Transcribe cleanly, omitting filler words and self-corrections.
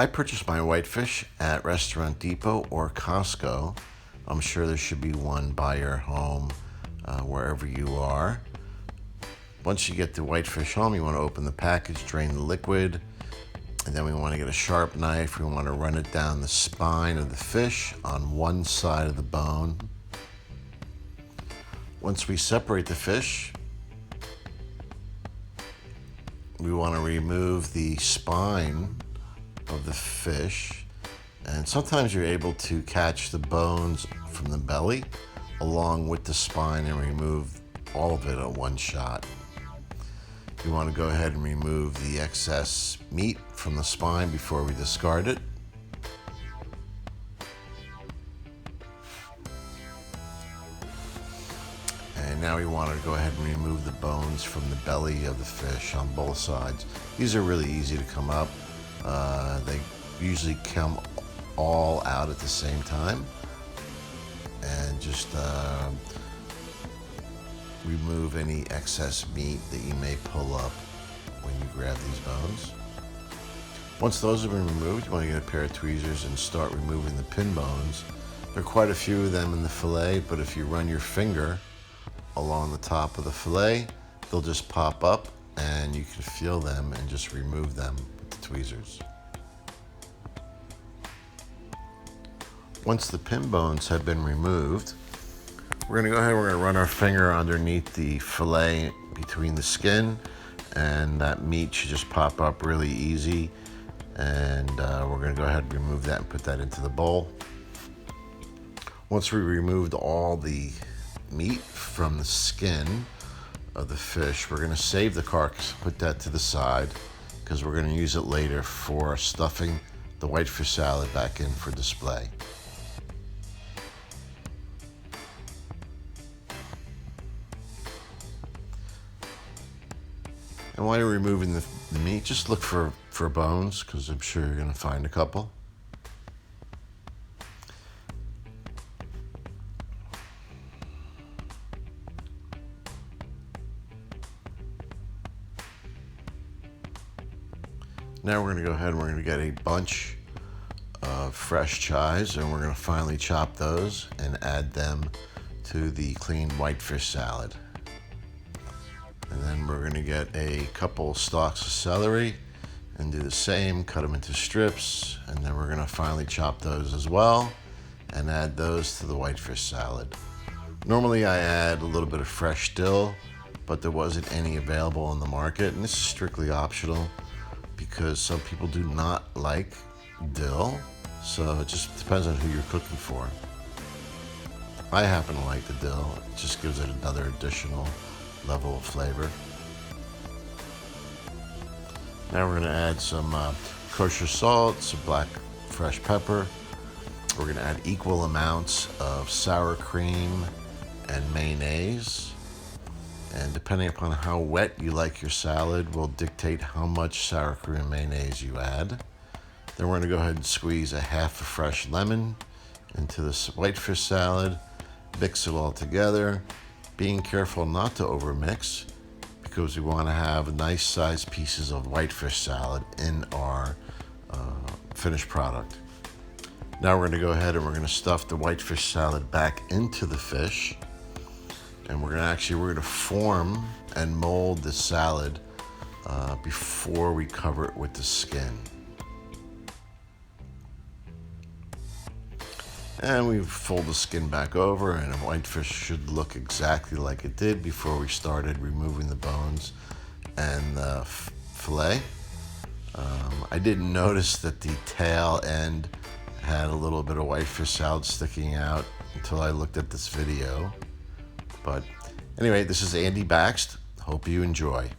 I purchased my whitefish at Restaurant Depot or Costco. I'm sure there should be one by your home, wherever you are. Once you get the whitefish home, you want to open the package, drain the liquid, and then we want to get a sharp knife. We want to run it down the spine of the fish on one side of the bone. Once we separate the fish, we want to remove the spine of the fish, and sometimes you're able to catch the bones from the belly along with the spine and remove all of it at one shot. You want to go ahead and remove the excess meat from the spine before we discard it. And now we want to go ahead and remove the bones from the belly of the fish on both sides. These are really easy to come up. They usually come all out at the same time. And just remove any excess meat that you may pull up when you grab these bones. Once those have been removed, you want to get a pair of tweezers and start removing the pin bones. There are quite a few of them in the fillet, but if you run your finger along the top of the fillet, they'll just pop up and you can feel them and just remove them with the tweezers. Once the pin bones have been removed, we're going to go ahead and we're going to run our finger underneath the fillet between the skin, and that meat should just pop up really easy. And we're going to go ahead and remove that and put that into the bowl. Once we removed all the meat from the skin of the fish, we're going to save the carcass, put that to the side, because we're going to use it later for stuffing the whitefish salad back in for display. And while you're removing the meat, just look for bones, because I'm sure you're going to find a couple. Now we're going to go ahead and we're going to get a bunch of fresh chives, and we're going to finely chop those and add them to the clean whitefish salad. And then we're going to get a couple stalks of celery and do the same, cut them into strips, and then we're going to finely chop those as well and add those to the whitefish salad. Normally I add a little bit of fresh dill, but there wasn't any available on the market, and this is strictly optional because some people do not like dill, so it just depends on who you're cooking for. I happen to like the dill. It just gives it another additional level of flavor. Now we're going to add some kosher salt, some black fresh pepper. We're going to add equal amounts of sour cream and mayonnaise. And depending upon how wet you like your salad will dictate how much sour cream and mayonnaise you add. Then we're going to go ahead and squeeze a half a fresh lemon into this whitefish salad. Mix it all together, being careful not to overmix, because we want to have nice sized pieces of whitefish salad in our finished product. Now we're going to go ahead and we're going to stuff the whitefish salad back into the fish, and we're going to form and mold the salad before we cover it with the skin. And we fold the skin back over, and a whitefish should look exactly like it did before we started removing the bones and the fillet. I didn't notice that the tail end had a little bit of whitefish salad sticking out until I looked at this video. But anyway, this is Andy Baxt. Hope you enjoy.